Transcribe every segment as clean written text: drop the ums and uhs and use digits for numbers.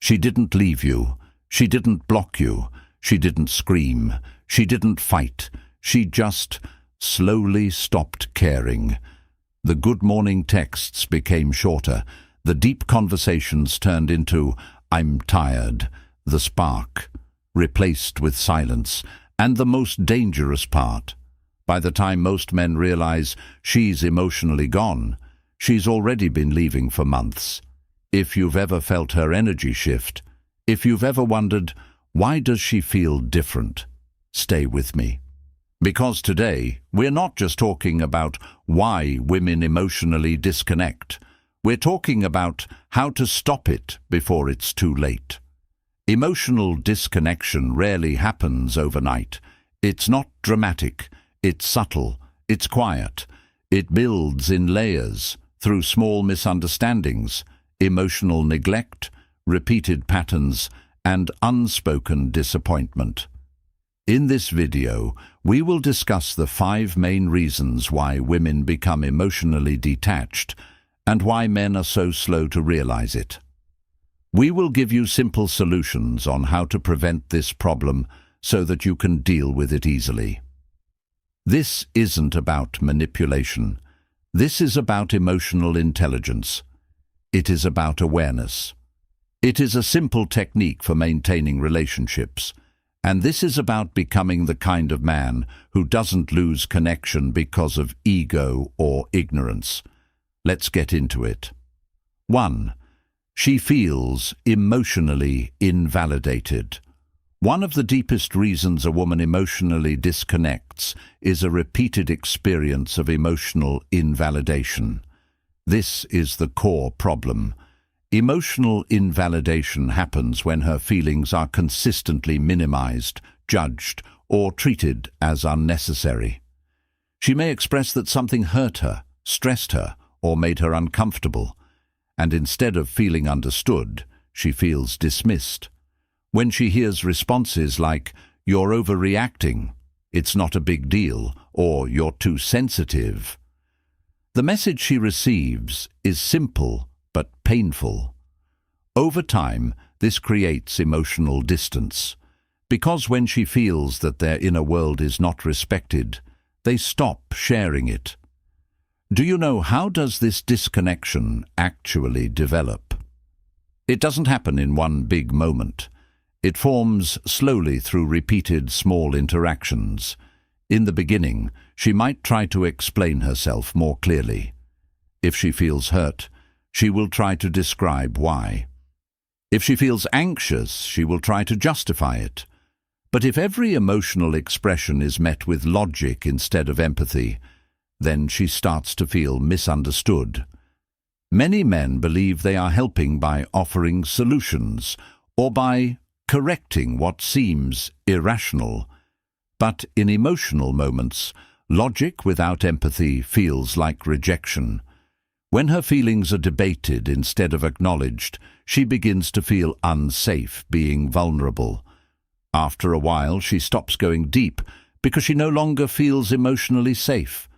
She didn't leave you. She didn't block you. She didn't scream. She didn't fight. She just slowly stopped caring. The good morning texts became shorter. The deep conversations turned into, "I'm tired," the spark, replaced with silence, and the most dangerous part. By the time most men realize she's emotionally gone, she's already been leaving for months. If you've ever felt her energy shift, if you've ever wondered, why does she feel different? Stay with me. Because today, we're not just talking about why women emotionally disconnect. We're talking about how to stop it before it's too late. Emotional disconnection rarely happens overnight. It's not dramatic. It's subtle. It's quiet. It builds in layers through small misunderstandings, emotional neglect, repeated patterns, and unspoken disappointment. In this video, we will discuss the 5 main reasons why women become emotionally detached and why men are so slow to realize it. We will give you simple solutions on how to prevent this problem so that you can deal with it easily. This isn't about manipulation. This is about emotional intelligence. It is about awareness. It is a simple technique for maintaining relationships. And this is about becoming the kind of man who doesn't lose connection because of ego or ignorance. Let's get into it. 1. She feels emotionally invalidated. One of the deepest reasons a woman emotionally disconnects is a repeated experience of emotional invalidation. This is the core problem. Emotional invalidation happens when her feelings are consistently minimized, judged, or treated as unnecessary. She may express that something hurt her, stressed her, or made her uncomfortable, and instead of feeling understood, she feels dismissed. When she hears responses like, "You're overreacting," "It's not a big deal," or "You're too sensitive," the message she receives is simple but painful. Over time, this creates emotional distance, because when she feels that their inner world is not respected, they stop sharing it. Do you know, how does this disconnection actually develop? It doesn't happen in one big moment. It forms slowly through repeated small interactions. In the beginning, she might try to explain herself more clearly. If she feels hurt, she will try to describe why. If she feels anxious, she will try to justify it. But if every emotional expression is met with logic instead of empathy, then she starts to feel misunderstood. Many men believe they are helping by offering solutions or by correcting what seems irrational. But in emotional moments, logic without empathy feels like rejection. When her feelings are debated instead of acknowledged, she begins to feel unsafe being vulnerable. After a while, she stops going deep because she no longer feels emotionally safe.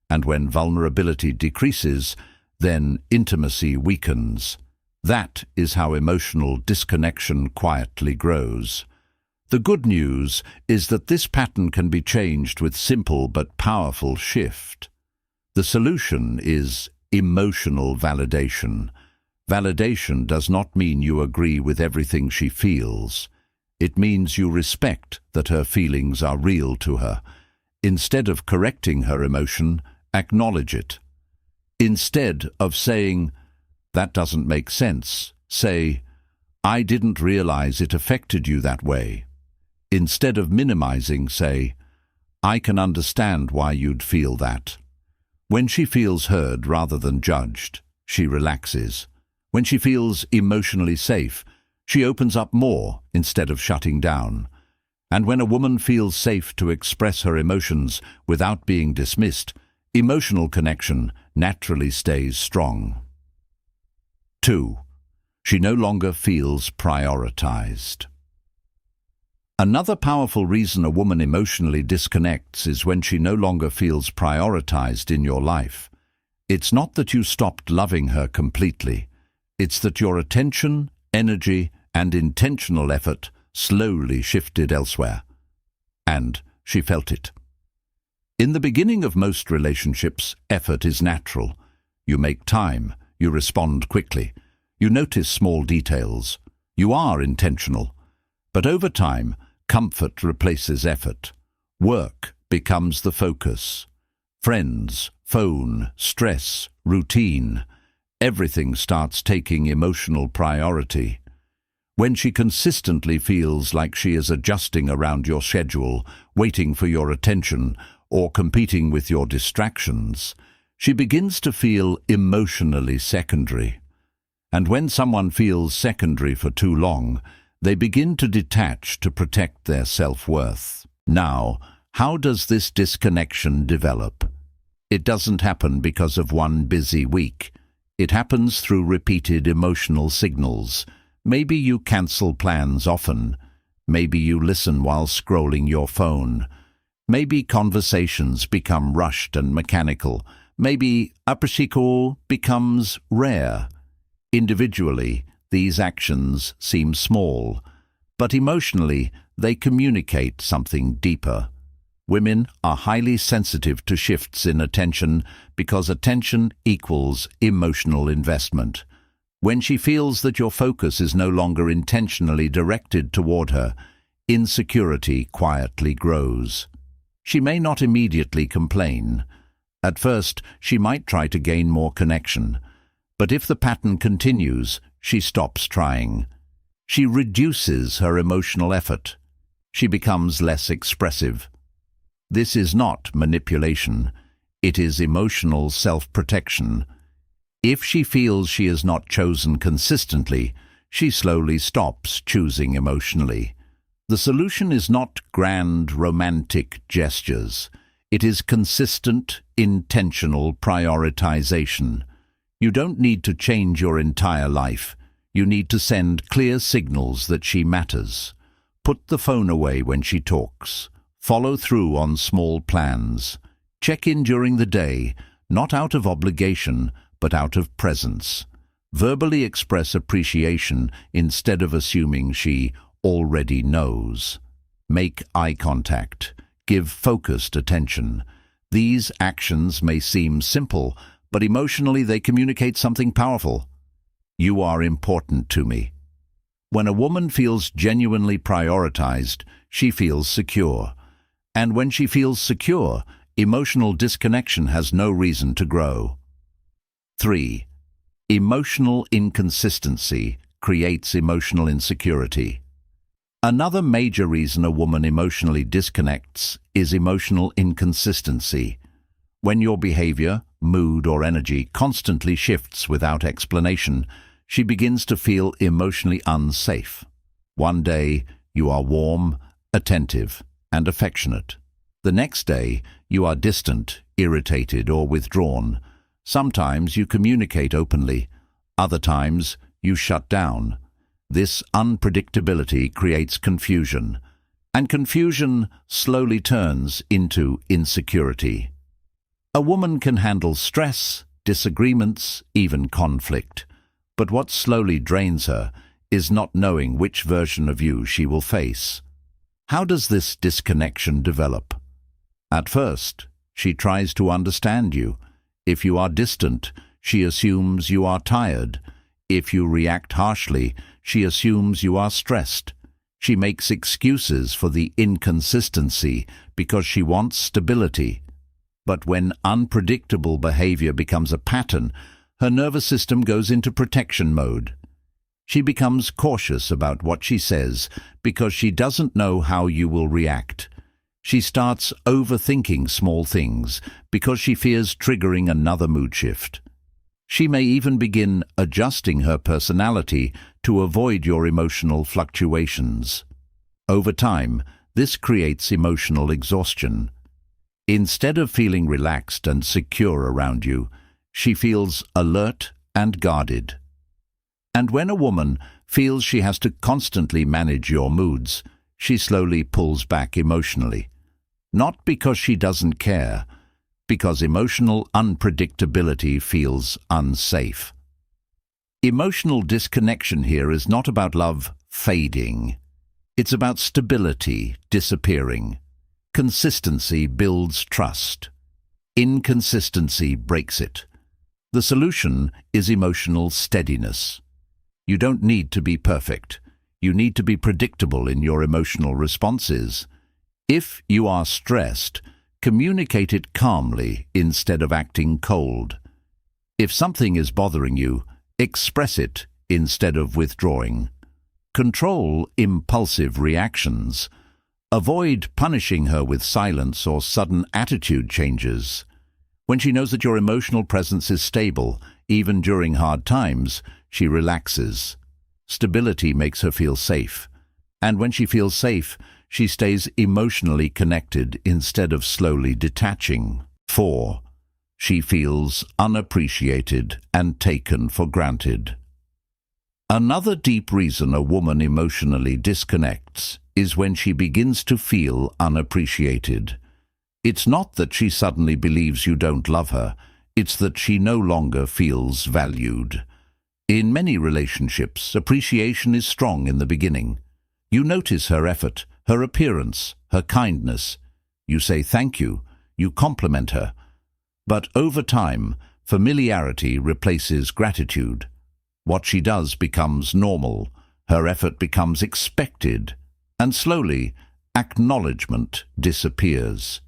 And when vulnerability decreases, then intimacy weakens. That is how emotional disconnection quietly grows. The good news is that this pattern can be changed with simple but powerful shift. The solution is emotional validation. Validation does not mean you agree with everything she feels. It means you respect that her feelings are real to her. Instead of correcting her emotion, acknowledge it. Instead of saying, "That doesn't make sense," say, "I didn't realize it affected you that way." Instead of minimizing, say, "I can understand why you'd feel that." When she feels heard rather than judged, she relaxes. When she feels emotionally safe, she opens up more instead of shutting down. And when a woman feels safe to express her emotions without being dismissed, emotional connection naturally stays strong. 2. She no longer feels prioritized. Another powerful reason a woman emotionally disconnects is when she no longer feels prioritized in your life. It's not that you stopped loving her completely. It's that your attention, energy, and intentional effort slowly shifted elsewhere. And she felt it. In the beginning of most relationships, effort is natural. You make time, you respond quickly, you notice small details, you are intentional. But over time, comfort replaces effort. Work becomes the focus. Friends, phone, stress, routine. Everything starts taking emotional priority. When she consistently feels like she is adjusting around your schedule, waiting for your attention, or competing with your distractions, she begins to feel emotionally secondary. And when someone feels secondary for too long, they begin to detach to protect their self-worth. Now, how does this disconnection develop? It doesn't happen because of one busy week. It happens through repeated emotional signals. Maybe you cancel plans often. Maybe you listen while scrolling your phone. Maybe conversations become rushed and mechanical. Maybe après coup becomes rare. Individually, these actions seem small, but emotionally, they communicate something deeper. Women are highly sensitive to shifts in attention because attention equals emotional investment. When she feels that your focus is no longer intentionally directed toward her, insecurity quietly grows. She may not immediately complain. At first, she might try to gain more connection. But if the pattern continues, she stops trying. She reduces her emotional effort. She becomes less expressive. This is not manipulation. It is emotional self-protection. If she feels she is not chosen consistently, she slowly stops choosing emotionally. The solution is not grand, romantic gestures. It is consistent, intentional prioritization. You don't need to change your entire life. You need to send clear signals that she matters. Put the phone away when she talks. Follow through on small plans. Check in during the day, not out of obligation, but out of presence. Verbally express appreciation instead of assuming she already knows. Make eye contact. Give focused attention. These actions may seem simple, but emotionally they communicate something powerful. You are important to me. When a woman feels genuinely prioritized, she feels secure. And when she feels secure, emotional disconnection has no reason to grow. 3. Emotional inconsistency creates emotional insecurity. Another major reason a woman emotionally disconnects is emotional inconsistency. When your behavior, mood, or energy constantly shifts without explanation, she begins to feel emotionally unsafe. One day, you are warm, attentive, and affectionate. The next day, you are distant, irritated, or withdrawn. Sometimes you communicate openly. Other times, you shut down. This unpredictability creates confusion, and confusion slowly turns into insecurity. A woman can handle stress, disagreements, even conflict, but what slowly drains her is not knowing which version of you she will face. How does this disconnection develop? At first, she tries to understand you. If you are distant, she assumes you are tired. If you react harshly, she assumes you are stressed. She makes excuses for the inconsistency because she wants stability. But when unpredictable behavior becomes a pattern, her nervous system goes into protection mode. She becomes cautious about what she says because she doesn't know how you will react. She starts overthinking small things because she fears triggering another mood shift. She may even begin adjusting her personality to avoid your emotional fluctuations. Over time, this creates emotional exhaustion. Instead of feeling relaxed and secure around you, she feels alert and guarded. And when a woman feels she has to constantly manage your moods, she slowly pulls back emotionally. Not because she doesn't care, because emotional unpredictability feels unsafe. Emotional disconnection here is not about love fading. It's about stability disappearing. Consistency builds trust. Inconsistency breaks it. The solution is emotional steadiness. You don't need to be perfect. You need to be predictable in your emotional responses. If you are stressed, communicate it calmly instead of acting cold. If something is bothering you, express it instead of withdrawing. Control impulsive reactions. Avoid punishing her with silence or sudden attitude changes. When she knows that your emotional presence is stable, even during hard times, she relaxes. Stability makes her feel safe. And when she feels safe, she stays emotionally connected instead of slowly detaching. 4. She feels unappreciated and taken for granted. Another deep reason a woman emotionally disconnects is when she begins to feel unappreciated. It's not that she suddenly believes you don't love her, it's that she no longer feels valued. In many relationships, appreciation is strong in the beginning. You notice her effort, her appearance, her kindness. You say thank you, you compliment her. But over time, familiarity replaces gratitude. What she does becomes normal, her effort becomes expected, and slowly, acknowledgement disappears.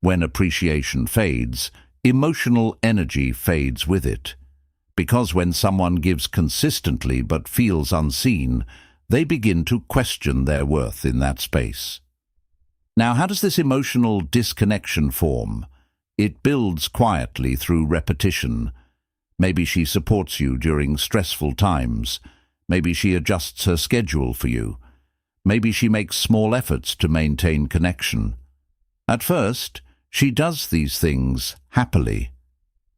When appreciation fades, emotional energy fades with it. Because when someone gives consistently but feels unseen, they begin to question their worth in that space. Now, how does this emotional disconnection form? It builds quietly through repetition. Maybe she supports you during stressful times. Maybe she adjusts her schedule for you. Maybe she makes small efforts to maintain connection. At first, she does these things happily.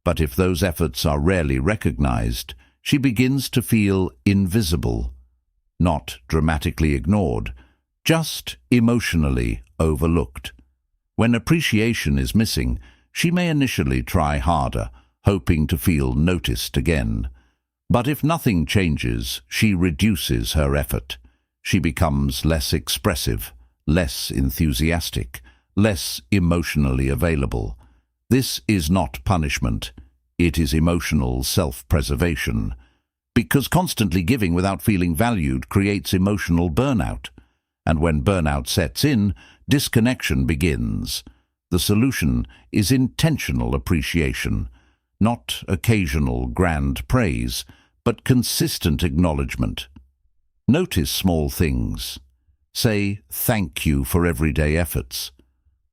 But if those efforts are rarely recognized, she begins to feel invisible. Not dramatically ignored, just emotionally overlooked. When appreciation is missing, she may initially try harder, hoping to feel noticed again. But if nothing changes, she reduces her effort. She becomes less expressive, less enthusiastic, less emotionally available. This is not punishment. It is emotional self-preservation. Because constantly giving without feeling valued creates emotional burnout. And when burnout sets in, disconnection begins. The solution is intentional appreciation, not occasional grand praise, but consistent acknowledgement. Notice small things. Say thank you for everyday efforts.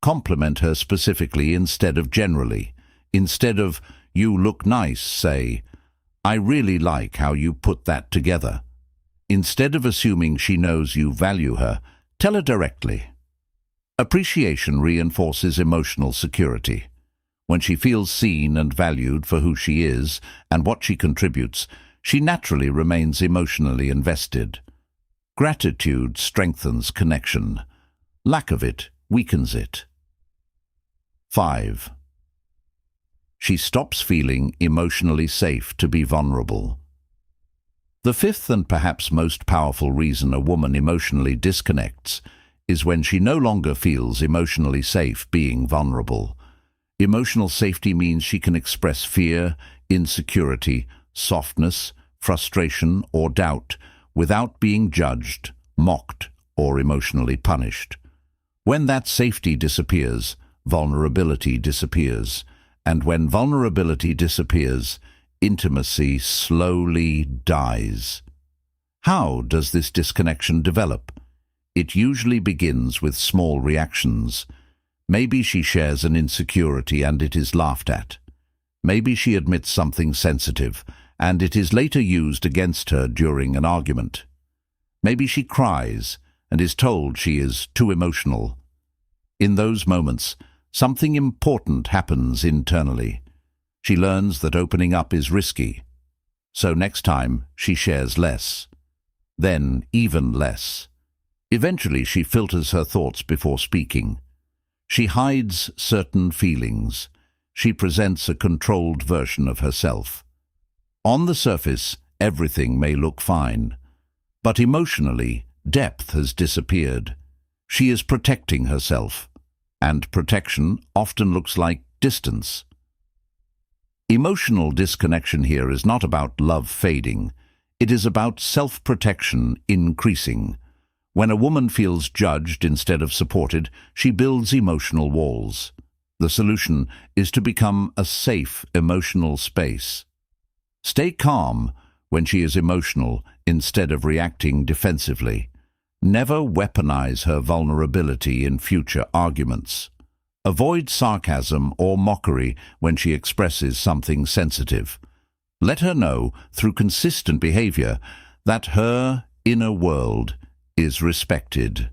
Compliment her specifically instead of generally. Instead of you look nice, say I really like how you put that together. Instead of assuming she knows you value her, tell her directly. Appreciation reinforces emotional security. When she feels seen and valued for who she is and what she contributes, she naturally remains emotionally invested. Gratitude strengthens connection. Lack of it weakens it. 5. She stops feeling emotionally safe to be vulnerable. The fifth and perhaps most powerful reason a woman emotionally disconnects is when she no longer feels emotionally safe being vulnerable. Emotional safety means she can express fear, insecurity, softness, frustration, or doubt without being judged, mocked, or emotionally punished. When that safety disappears, vulnerability disappears. And when vulnerability disappears, intimacy slowly dies. How does this disconnection develop? It usually begins with small reactions. Maybe she shares an insecurity and it is laughed at. Maybe she admits something sensitive and it is later used against her during an argument. Maybe she cries and is told she is too emotional. In those moments, something important happens internally. She learns that opening up is risky. So next time, she shares less. Then even less. Eventually, she filters her thoughts before speaking. She hides certain feelings. She presents a controlled version of herself. On the surface, everything may look fine. But emotionally, depth has disappeared. She is protecting herself, and protection often looks like distance. Emotional disconnection here is not about love fading. It is about self-protection increasing. When a woman feels judged instead of supported, she builds emotional walls. The solution is to become a safe emotional space. Stay calm when she is emotional instead of reacting defensively. Never weaponize her vulnerability in future arguments. Avoid sarcasm or mockery when she expresses something sensitive. Let her know, through consistent behavior, that her inner world is respected.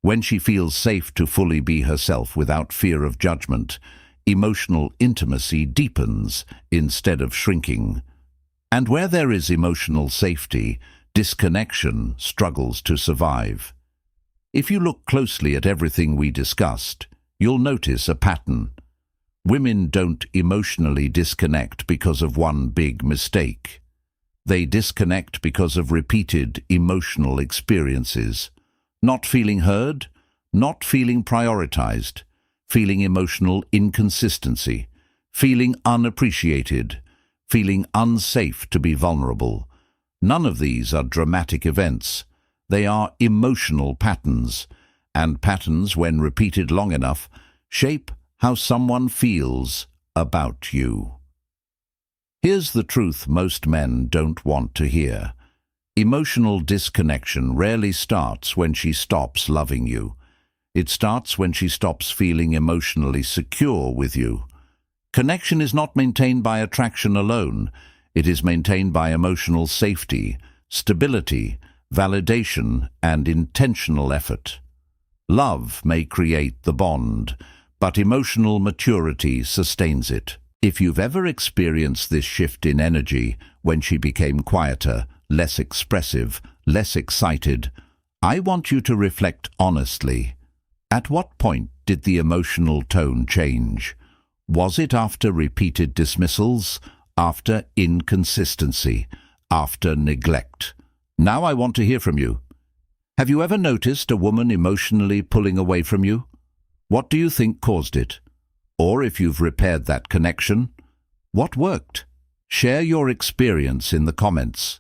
When she feels safe to fully be herself without fear of judgment, emotional intimacy deepens instead of shrinking. And where there is emotional safety, disconnection struggles to survive. If you look closely at everything we discussed, you'll notice a pattern. Women don't emotionally disconnect because of one big mistake. They disconnect because of repeated emotional experiences. Not feeling heard, not feeling prioritized, feeling emotional inconsistency, feeling unappreciated, feeling unsafe to be vulnerable. None of these are dramatic events. They are emotional patterns, and patterns, when repeated long enough, shape how someone feels about you. Here's the truth most men don't want to hear. Emotional disconnection rarely starts when she stops loving you. It starts when she stops feeling emotionally secure with you. Connection is not maintained by attraction alone. It is maintained by emotional safety, stability, validation, and intentional effort. Love may create the bond, but emotional maturity sustains it. If you've ever experienced this shift in energy when she became quieter, less expressive, less excited, I want you to reflect honestly. At what point did the emotional tone change? Was it after repeated dismissals, after inconsistency, after neglect? Now I want to hear from you. Have you ever noticed a woman emotionally pulling away from you? What do you think caused it? Or if you've repaired that connection, what worked? Share your experience in the comments.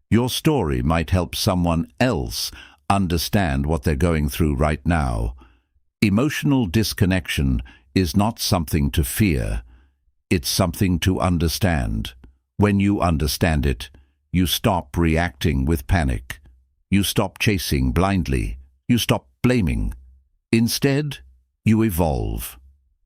Your story might help someone else understand what they're going through right now. Emotional disconnection is not something to fear. It's something to understand. When you understand it, you stop reacting with panic. You stop chasing blindly. You stop blaming. Instead, you evolve.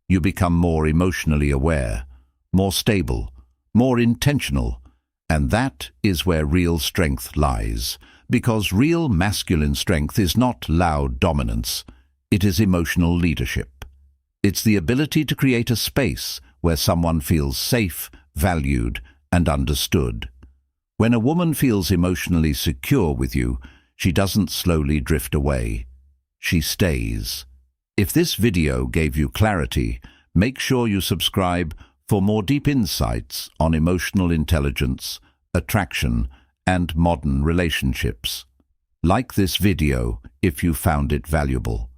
You become more emotionally aware, more stable, more intentional, and that is where real strength lies, because real masculine strength is not loud dominance, it is emotional leadership. It's the ability to create a space where someone feels safe, valued, and understood. When a woman feels emotionally secure with you, she doesn't slowly drift away. She stays. If this video gave you clarity, make sure you subscribe for more deep insights on emotional intelligence, attraction, and modern relationships. Like this video if you found it valuable.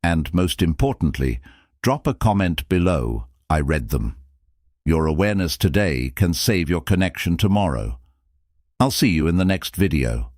And most importantly, drop a comment below. I read them. Your awareness today can save your connection tomorrow. I'll see you in the next video.